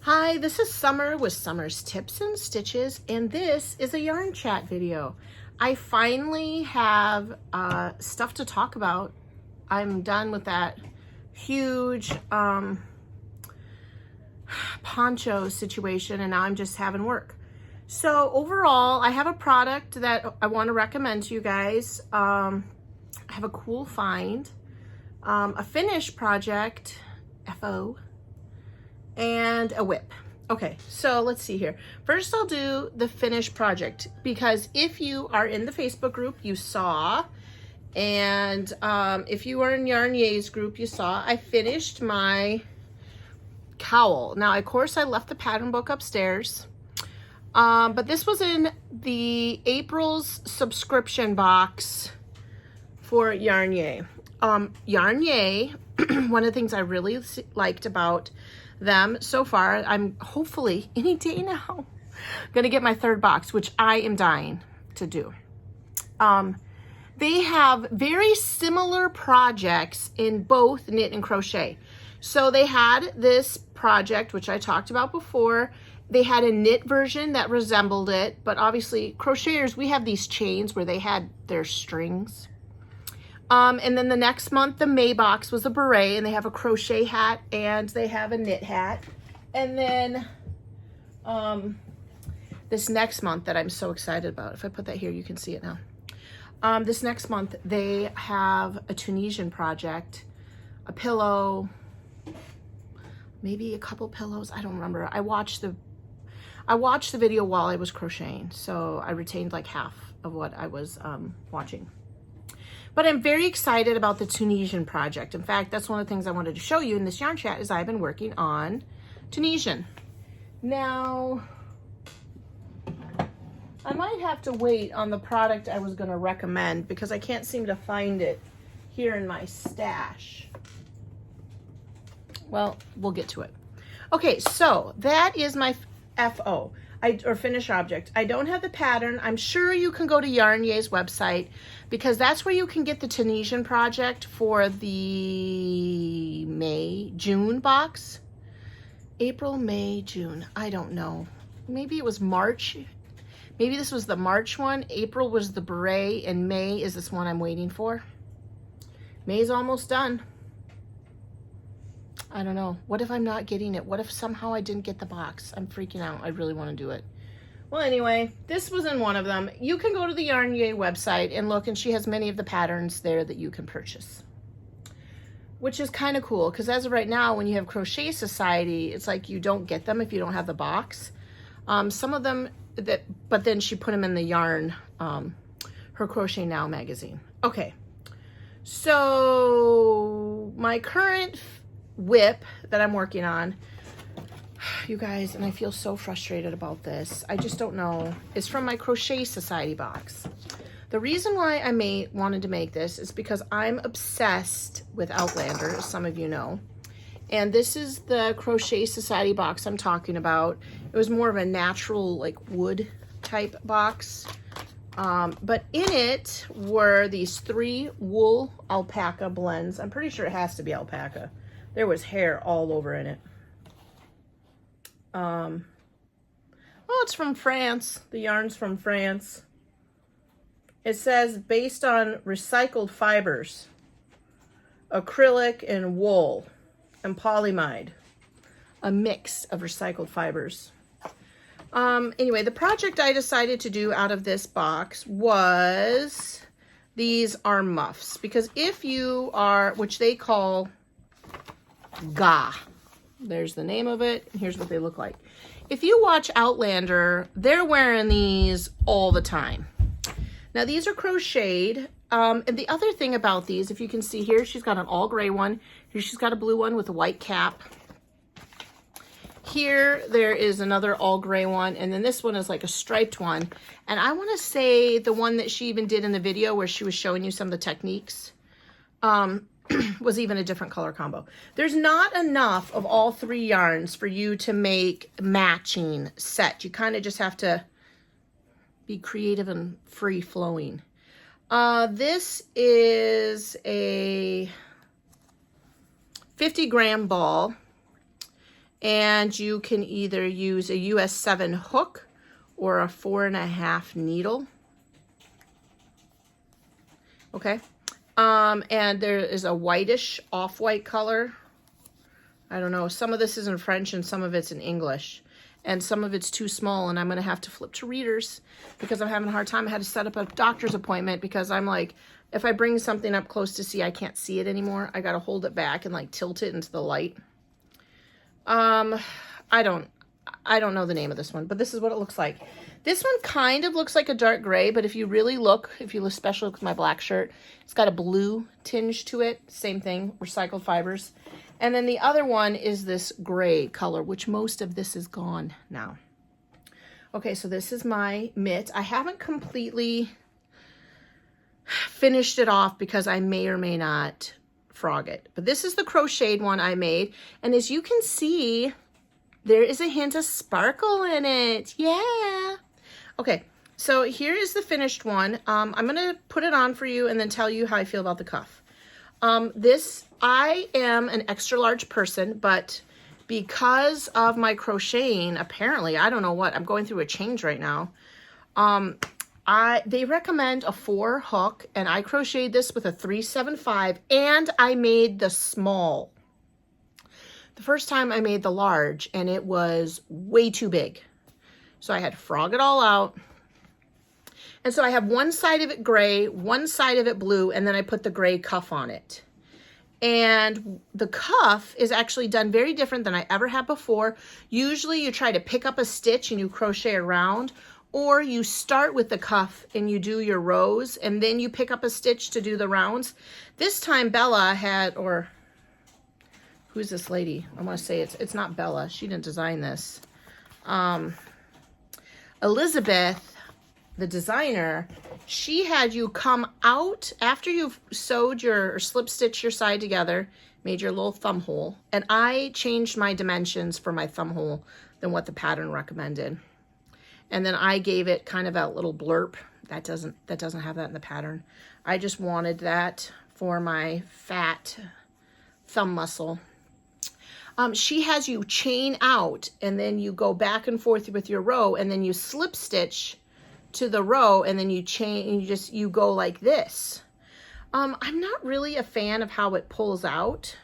Hi, this is Summer with Summer's Tips and Stitches, and this is a yarn chat video. I finally have stuff to talk about. I'm done with that huge poncho situation, and now I'm just having work. So overall, I have a product that I want to recommend to you guys. I have a cool find, a finish project, FO, and a whip. Okay, so let's see here. First, I'll do the finish project, because if you are in the Facebook group, you saw, and if you are in Yarn Yay's group, you saw, I finished my cowl. Now, of course, I left the pattern book upstairs, but this was in the April's subscription box for Yarn Yay. Yarn Yay, one of the things I really liked about them so far, I'm hopefully any day now gonna get my third box, which I am dying to do. They have very similar projects in both knit and crochet. So they had this project, which I talked about before. They had a knit version that resembled it, but obviously crocheters, we have these chains where they had their strings. And then the next month, the May box was a beret, and they have a crochet hat and they have a knit hat. And then this next month that I'm so excited about, if I put that here, you can see it now. This next month, they have a Tunisian project, a pillow, maybe a couple pillows. I don't remember. I watched the video while I was crocheting, so I retained like half of what I was watching. But I'm very excited about the Tunisian project. In fact, that's one of the things I wanted to show you in this yarn chat is I've been working on Tunisian. Now, I might have to wait on the product I was going to recommend because I can't seem to find it here in my stash. Well, we'll get to it. Okay, so that is my FO. Or finish object. I don't have the pattern. I'm sure you can go to Yarn Yay's website because that's where you can get the Tunisian project for the June box. April, May, June. I don't know. Maybe it was March. Maybe this was the March one. April was the beret, and May is this one I'm waiting for. May's almost done. I don't know. What if I'm not getting it? What if somehow I didn't get the box? I'm freaking out. I really want to do it. Well, anyway, this was in one of them. You can go to the Yarn Yay website and look, and she has many of the patterns there that you can purchase, which is kind of cool because as of right now, when you have Crochet Society, it's like you don't get them if you don't have the box. Some of them, but then she put them in the yarn, her Crochet Now magazine. Okay, so my current whip that I'm working on, you guys, and I feel so frustrated about this, I just don't know, is from my Crochet Society box. The reason why I wanted to make this is because I'm obsessed with Outlander, as some of you know, and this is the Crochet Society box I'm talking about. It was more of a natural like wood type box, but in it were these 3 wool alpaca blends. I'm pretty sure it has to be alpaca. There was hair all over in it. Oh, it's from France. The yarn's from France. It says based on recycled fibers, acrylic and wool, and polyamide, a mix of recycled fibers. Anyway, the project I decided to do out of this box was these are muffs, because if you are, which they call Ga. There's the name of it. Here's what they look like. If you watch Outlander, they're wearing these all the time. Now, these are crocheted. And the other thing about these, if you can see here, she's got an all gray one. Here she's got a blue one with a white cap. Here, there is another all gray one. And then this one is like a striped one. And I want to say the one that she even did in the video where she was showing you some of the techniques, was even a different color combo. There's not enough of all 3 yarns for you to make matching set. You kind of just have to be creative and free flowing. This is a 50-gram ball, And you can either use a US 7 hook or a 4.5 needle. Okay. And there is a whitish off-white color. I don't know. Some of this is in French and some of it's in English. And some of it's too small, and I'm going to have to flip to readers because I'm having a hard time. I had to set up a doctor's appointment because I'm like, if I bring something up close to see, I can't see it anymore. I got to hold it back and like tilt it into the light. I don't know the name of this one, but this is what it looks like. This one kind of looks like a dark gray, but if you really look, especially look at my black shirt, it's got a blue tinge to it. Same thing, recycled fibers. And then the other one is this gray color, which most of this is gone now. Okay, so this is my mitt. I haven't completely finished it off because I may or may not frog it. But this is the crocheted one I made. And as you can see, there is a hint of sparkle in it. Yeah. Okay, so here is the finished one. I'm going to put it on for you and then tell you how I feel about the cuff. I am an extra large person, but because of my crocheting, apparently, I don't know what, I'm going through a change right now. They recommend a 4 hook, and I crocheted this with a 375, and I made the small. The first time I made the large, and it was way too big. So I had to frog it all out. And so I have one side of it gray, one side of it blue, and then I put the gray cuff on it. And the cuff is actually done very different than I ever had before. Usually you try to pick up a stitch and you crochet around, or you start with the cuff and you do your rows and then you pick up a stitch to do the rounds. This time Bella had, or who's this lady? I want to say it's not Bella. She didn't design this. Elizabeth, the designer, she had you come out after you've sewed or slip stitched your side together, made your little thumb hole, and I changed my dimensions for my thumb hole than what the pattern recommended. And then I gave it kind of a little blurb. That doesn't have that in the pattern. I just wanted that for my fat thumb muscle. She has you chain out and then you go back and forth with your row and then you slip stitch to the row and then you chain, you go like this. I'm not really a fan of how it pulls out.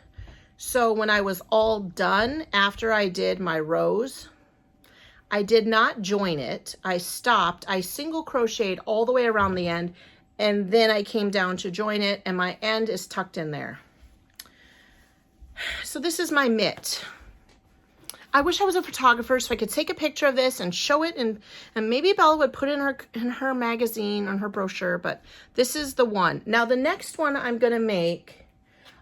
So when I was all done after I did my rows, I did not join it. I stopped, I single crocheted all the way around the end, and then I came down to join it, and my end is tucked in there. So this is my mitt. I wish I was a photographer so I could take a picture of this and show it, and maybe Bella would put it in her magazine, on her brochure, but this is the one. Now the next one I'm gonna make,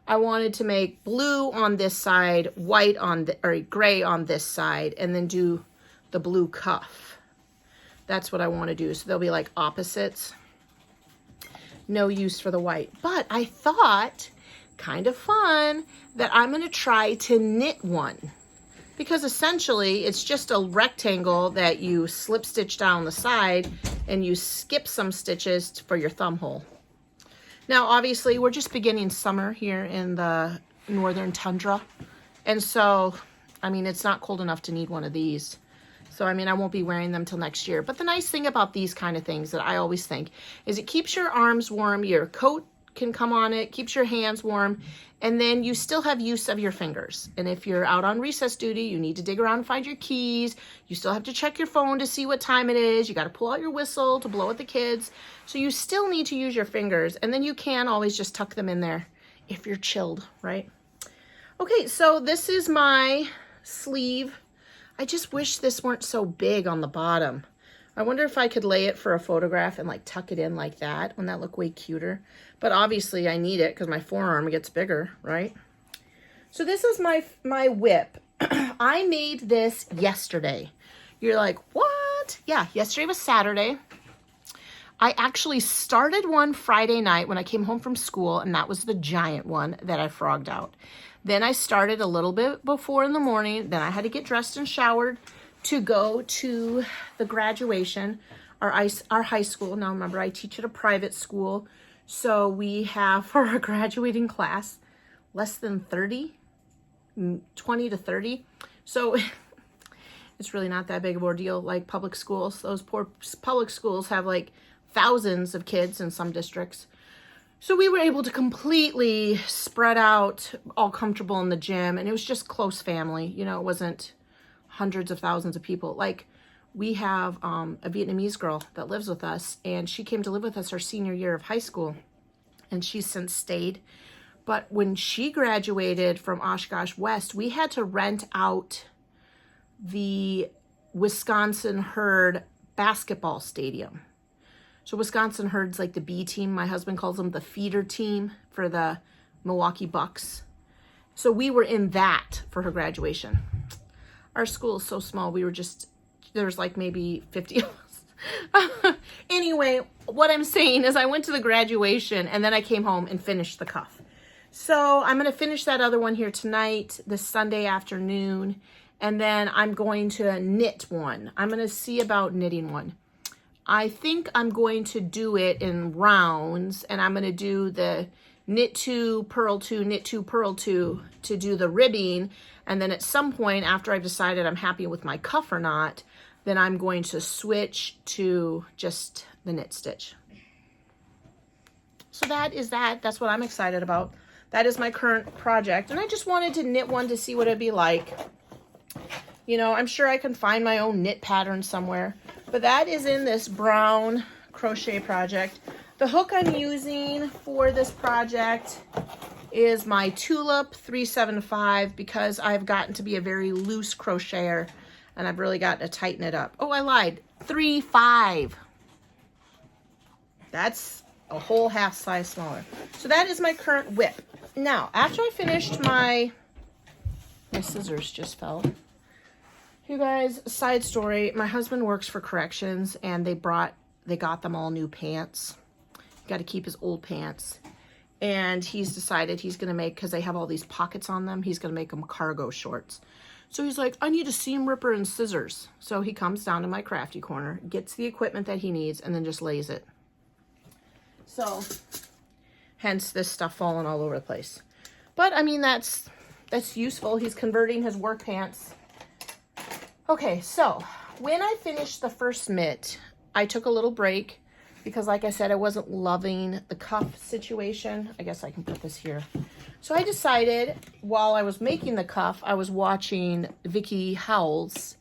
I wanted to make blue on this side, white on or gray on this side, and then do the blue cuff. That's what I want to do. So they'll be like opposites. No use for the white. But I thought, kind of fun, that I'm going to try to knit one. Because essentially it's just a rectangle that you slip stitch down the side and you skip some stitches for your thumb hole. Now obviously we're just beginning summer here in the northern tundra. And so, I mean, it's not cold enough to need one of these. So, I mean, I won't be wearing them till next year. But the nice thing about these kind of things that I always think is it keeps your arms warm, your coat can come on it, keeps your hands warm, and then you still have use of your fingers. And if you're out on recess duty, you need to dig around and find your keys. You still have to check your phone to see what time it is. You got to pull out your whistle to blow at the kids. So you still need to use your fingers. And then you can always just tuck them in there if you're chilled, right? Okay, so this is my sleeve. I just wish this weren't so big on the bottom. I wonder if I could lay it for a photograph and like tuck it in like that. Wouldn't that look way cuter? But obviously I need it because my forearm gets bigger, right? So this is my whip. I made this yesterday. You're like, what? Yeah, yesterday was Saturday. I actually started one Friday night when I came home from school, and that was the giant one that I frogged out. Then I started a little bit before in the morning. Then I had to get dressed and showered to go to the graduation, our high school. Now remember, I teach at a private school. So we have for our graduating class, less than 30, 20 to 30. So it's really not that big of an ordeal like public schools. Those poor public schools have like thousands of kids in some districts. So we were able to completely spread out, all comfortable in the gym, and it was just close family. You know, it wasn't hundreds of thousands of people. Like, we have a Vietnamese girl that lives with us, and she came to live with us our senior year of high school, and she's since stayed. But when she graduated from Oshkosh West, we had to rent out the Wisconsin Herd basketball stadium. So Wisconsin Herd's like the B team. My husband calls them the feeder team for the Milwaukee Bucks. So we were in that for her graduation. Our school is so small. There's like maybe 50 of us. Anyway, what I'm saying is I went to the graduation and then I came home and finished the cuff. So I'm going to finish that other one here tonight, this Sunday afternoon. And then I'm going to knit one. I'm going to see about knitting one. I think I'm going to do it in rounds, and I'm going to do the knit 2, purl 2, knit 2, purl 2 to do the ribbing. And then at some point, after I've decided I'm happy with my cuff or not, then I'm going to switch to just the knit stitch. So that is that. That's what I'm excited about. That is my current project. And I just wanted to knit one to see what it'd be like. You know, I'm sure I can find my own knit pattern somewhere. But that is in this brown crochet project. The hook I'm using for this project is my Tulip 375 because I've gotten to be a very loose crocheter and I've really got to tighten it up. Oh, I lied. 3.5. That's a whole half size smaller. So that is my current whip. Now, after I finished my scissors just fell. You guys, side story, my husband works for corrections and they got them all new pants. Got to keep his old pants. And he's decided he's going to make, because they have all these pockets on them, he's going to make them cargo shorts. So he's like, I need a seam ripper and scissors. So he comes down to my crafty corner, gets the equipment that he needs, and then just lays it. So, hence this stuff falling all over the place. But, I mean, that's useful. He's converting his work pants. Okay, so when I finished the first mitt, I took a little break because, like I said, I wasn't loving the cuff situation. I guess I can put this here. So I decided while I was making the cuff, I was watching Vicki Howell's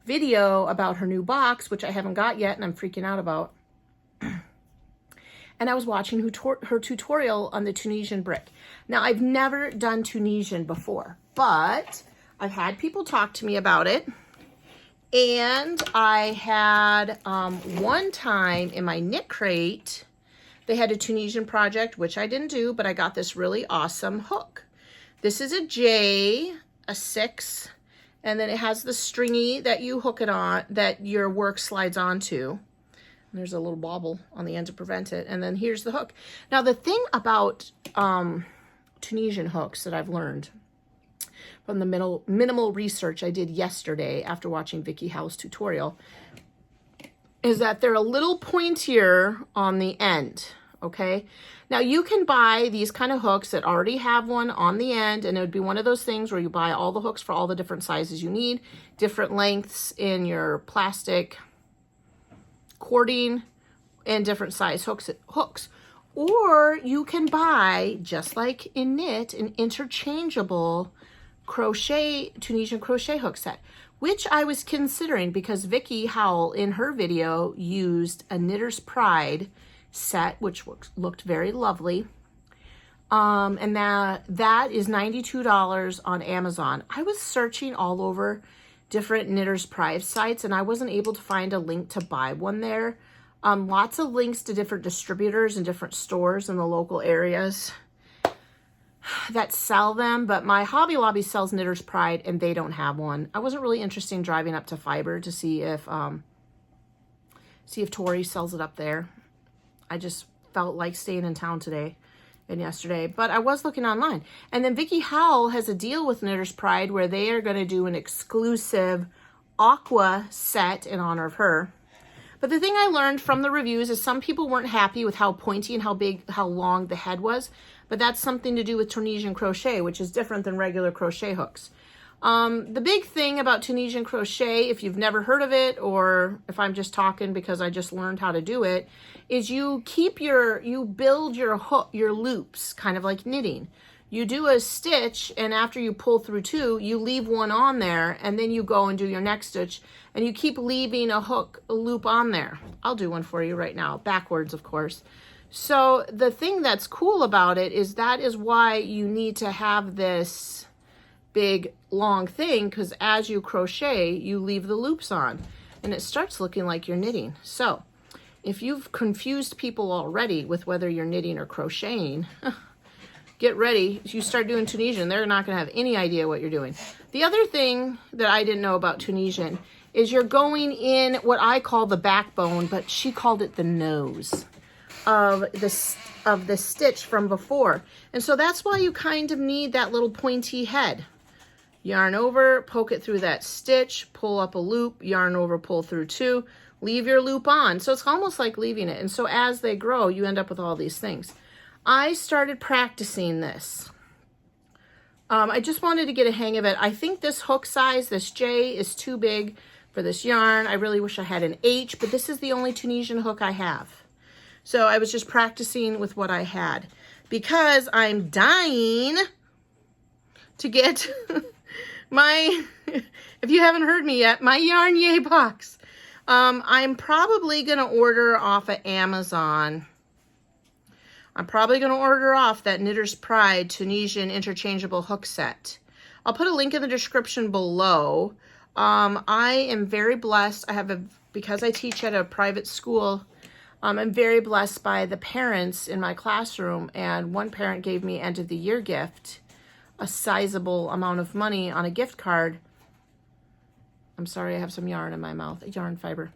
video about her new box, which I haven't got yet and I'm freaking out about. And I was watching her tutorial on the Tunisian brick. Now, I've never done Tunisian before, but I've had people talk to me about it. And I had one time in my knit crate, they had a Tunisian project, which I didn't do, but I got this really awesome hook. This is a J, a 6, and then it has the stringy that you hook it on, that your work slides onto. There's a little bobble on the end to prevent it. And then here's the hook. Now, the thing about Tunisian hooks that I've learned from the minimal research I did yesterday after watching Vicki Howell's tutorial is that they're a little pointier on the end, okay? Now, you can buy these kind of hooks that already have one on the end, and it would be one of those things where you buy all the hooks for all the different sizes you need, different lengths in your plastic cording, and different size hooks. Or you can buy, just like in knit, an interchangeable Tunisian crochet hook set, which I was considering because Vicki Howell in her video used a Knitter's Pride set, which looked very lovely. And that is $92 on Amazon. I was searching all over different Knitter's Pride sites and I wasn't able to find a link to buy one there. Lots of links to different distributors and different stores in the local areas that sell them, but my Hobby Lobby sells Knitter's Pride and they don't have one. I wasn't really interested in driving up to Fiber to see if Tori sells it up there. I just felt like staying in town today and yesterday, but I was looking online. And then Vicki Howell has a deal with Knitter's Pride where they are going to do an exclusive aqua set in honor of her. But the thing I learned from the reviews is some people weren't happy with how pointy and how long the head was. But that's something to do with Tunisian crochet, which is different than regular crochet hooks. The big thing about Tunisian crochet, if you've never heard of it, or if I'm just talking because I just learned how to do it, is you build your hook, your loops, kind of like knitting. You do a stitch, and after you pull through 2, you leave one on there, and then you go and do your next stitch, and you keep leaving a loop on there. I'll do one for you right now, backwards, of course. So the thing that's cool about it is that is why you need to have this big long thing, because as you crochet, you leave the loops on, and it starts looking like you're knitting. So if you've confused people already with whether you're knitting or crocheting, get ready. If you start doing Tunisian, they're not going to have any idea what you're doing. The other thing that I didn't know about Tunisian is you're going in what I call the backbone, but she called it the nose of the stitch from before. And so that's why you kind of need that little pointy head. Yarn over, poke it through that stitch, pull up a loop, yarn over, pull through 2, leave your loop on. So it's almost like leaving it. And so as they grow, you end up with all these things. I started practicing this. I just wanted to get a hang of it. I think this hook size, this J, is too big for this yarn. I really wish I had an H, but this is the only Tunisian hook I have. So I was just practicing with what I had because I'm dying to get my, if you haven't heard me yet, my Yarn Yay box. I'm probably going to order off of Amazon. I'm probably going to order off that Knitter's Pride Tunisian interchangeable hook set. I'll put a link in the description below. I am very blessed. Because I teach at a private school, I'm very blessed by the parents in my classroom, and one parent gave me end of the year gift, a sizable amount of money on a gift card. I'm sorry, I have some yarn in my mouth, yarn fiber.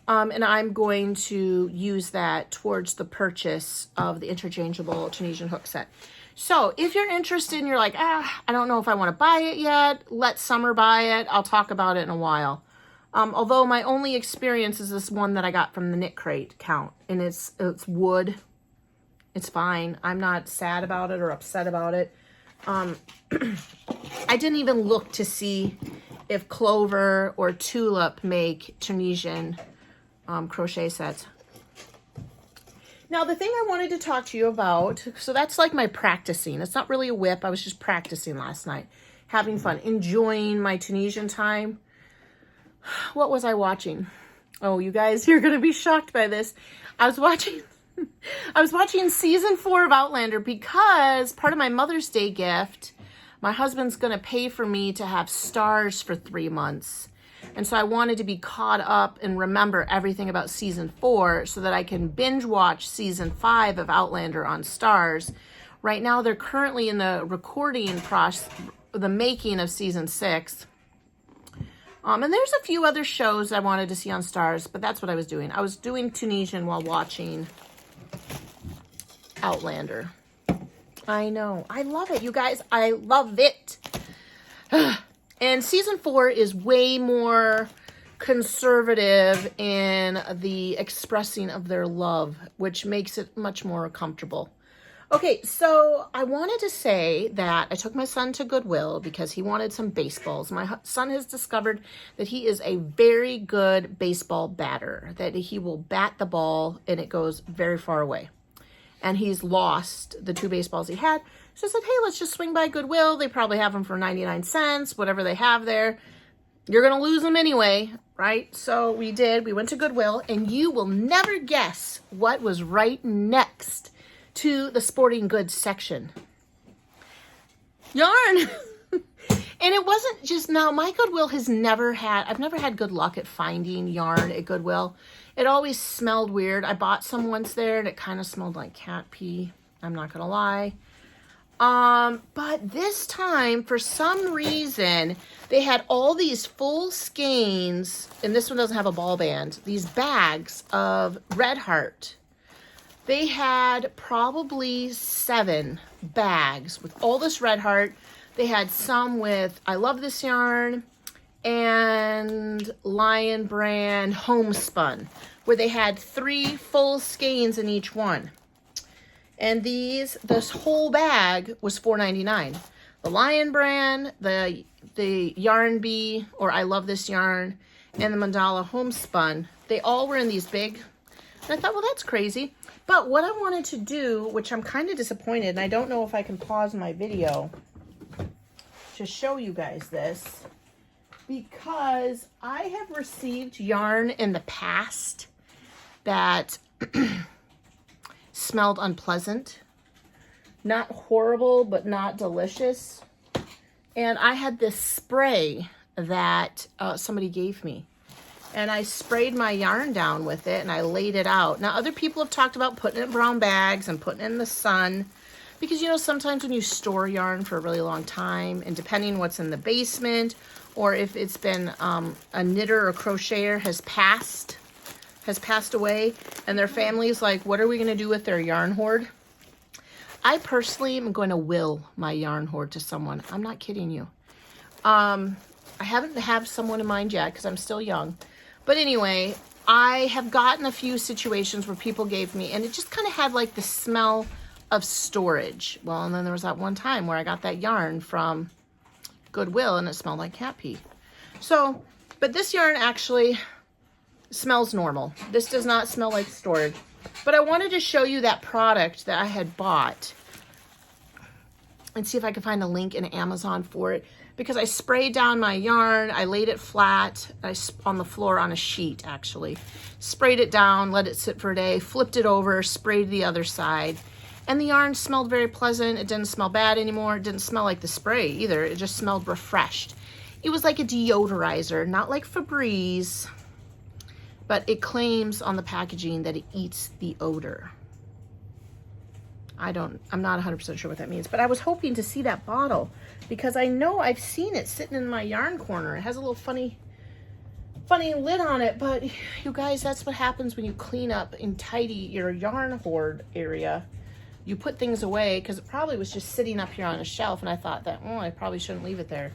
And I'm going to use that towards the purchase of the interchangeable Tunisian hook set. So if you're interested and you're like, I don't know if I want to buy it yet, let Summer buy it. I'll talk about it in a while. Although my only experience is this one that I got from the Knit Crate count, and it's wood. It's fine. I'm not sad about it or upset about it. I didn't even look to see if Clover or Tulip make Tunisian crochet sets. Now, the thing I wanted to talk to you about, so that's like my practicing. It's not really a whip. I was just practicing last night, having fun, enjoying my Tunisian time. What was I watching? Oh, you guys, you're going to be shocked by this. I was watching season 4 of Outlander because part of my Mother's Day gift, my husband's going to pay for me to have Stars for 3 months. And so I wanted to be caught up and remember everything about season 4 so that I can binge watch season 5 of Outlander on Stars. Right now, they're currently in the recording process, the making of season 6. And there's a few other shows I wanted to see on Stars, but that's what I was doing. I was doing Tunisian while watching Outlander. I know. I love it, you guys. I love it. And season 4 is way more conservative in the expressing of their love, which makes it much more comfortable. Okay, so I wanted to say that I took my son to Goodwill because he wanted some baseballs. My son has discovered that he is a very good baseball batter, that he will bat the ball and it goes very far away. And he's lost the 2 baseballs he had. So I said, hey, let's just swing by Goodwill. They probably have them for 99 cents, whatever they have there. You're going to lose them anyway, right? So we did. We went to Goodwill, and you will never guess what was right next to the sporting goods section. Yarn. And it wasn't just, now my Goodwill has never had, I've never had good luck at finding yarn at Goodwill. It always smelled weird. I bought some once there and it kind of smelled like cat pee. I'm not going to lie. But this time, for some reason, they had all these full skeins, and this one doesn't have a ball band, these bags of Red Heart. They had probably 7 bags with all this Red Heart. They had some with I Love This Yarn and Lion Brand Homespun, where they had 3 full skeins in each one. And this whole bag was $4.99. the Lion brand, the Yarn Bee, or I Love This Yarn, and the Mandala Homespun. They all were in these big, and I thought, well, that's crazy. But what I wanted to do, which I'm kind of disappointed, and I don't know if I can pause my video to show you guys this, because I have received yarn in the past that smelled unpleasant. Not horrible, but not delicious. And I had this spray that somebody gave me. And I sprayed my yarn down with it and I laid it out. Now, other people have talked about putting it in brown bags and putting it in the sun. Because, you know, sometimes when you store yarn for a really long time, and depending what's in the basement, or if it's been a knitter or crocheter has passed away, and their family's like, what are we going to do with their yarn hoard? I personally am going to will my yarn hoard to someone. I'm not kidding you. I haven't had someone in mind yet because I'm still young. But anyway, I have gotten a few situations where people gave me, and it just kind of had like the smell of storage. Well, and then there was that one time where I got that yarn from Goodwill and it smelled like cat pee. So, but this yarn actually smells normal. This does not smell like storage. But I wanted to show you that product that I had bought and see if I could find a link in Amazon for it, because I sprayed down my yarn. I laid it flat on the floor on a sheet, actually. Sprayed it down, let it sit for a day, flipped it over, sprayed the other side. And the yarn smelled very pleasant. It didn't smell bad anymore. It didn't smell like the spray either. It just smelled refreshed. It was like a deodorizer, not like Febreze, but it claims on the packaging that it eats the odor. I'm not 100% sure what that means, but I was hoping to see that bottle because I know I've seen it sitting in my yarn corner. It has a little funny lid on it, but you guys, that's what happens when you clean up and tidy your yarn hoard area. You put things away, because it probably was just sitting up here on a shelf, and I thought that, oh, I probably shouldn't leave it there.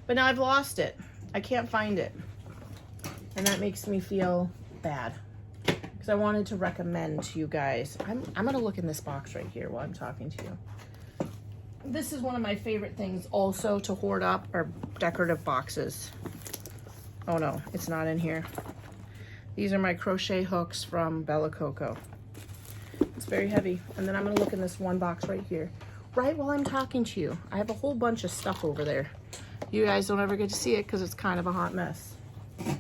But now I've lost it. I can't find it. And that makes me feel bad, because I wanted to recommend to you guys. I'm going to look in this box right here while I'm talking to you. This is one of my favorite things also to hoard up, are decorative boxes. Oh no, it's not in here. These are my crochet hooks from Bella Coco. It's very heavy. And then I'm going to look in this one box right here, right while I'm talking to you. I have a whole bunch of stuff over there. You guys don't ever get to see it because it's kind of a hot mess. I'm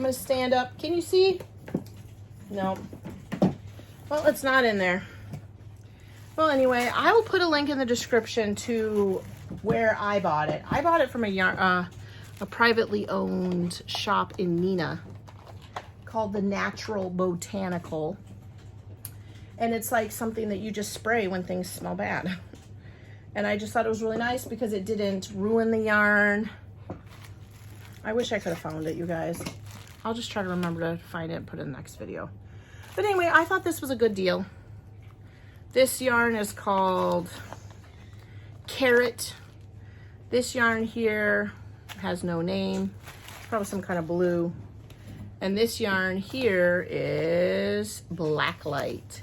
going to stand up. Can you see? No. Well, it's not in there. Well, anyway, I will put a link in the description to where I bought it. I bought it from a privately owned shop in Neenah called The Natural Botanical. And it's like something that you just spray when things smell bad. And I just thought it was really nice because it didn't ruin the yarn. I wish I could have found it, you guys. I'll just try to remember to find it and put it in the next video. But anyway, I thought this was a good deal. This yarn is called Carrot. This yarn here has no name. Probably some kind of blue. And this yarn here is Blacklight.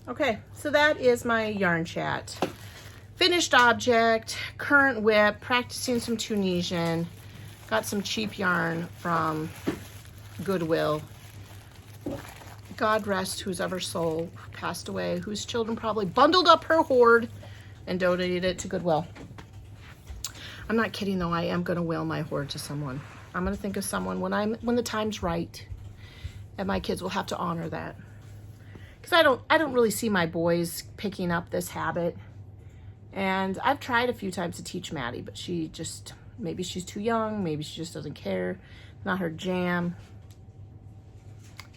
Okay, so that is my yarn chat. Finished object, current whip, practicing some Tunisian. Got some cheap yarn from Goodwill. God rest whose ever soul passed away, whose children probably bundled up her hoard and donated it to Goodwill. I'm not kidding though, I am gonna will my hoard to someone. I'm gonna think of someone when the time's right, and my kids will have to honor that. Because I don't really see my boys picking up this habit. And I've tried a few times to teach Maddie, but she just, maybe she's too young, maybe she just doesn't care. Not her jam.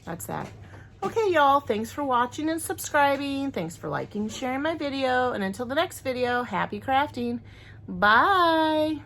That's that. Okay, y'all, thanks for watching and subscribing. Thanks for liking and sharing my video. And until the next video, happy crafting. Bye.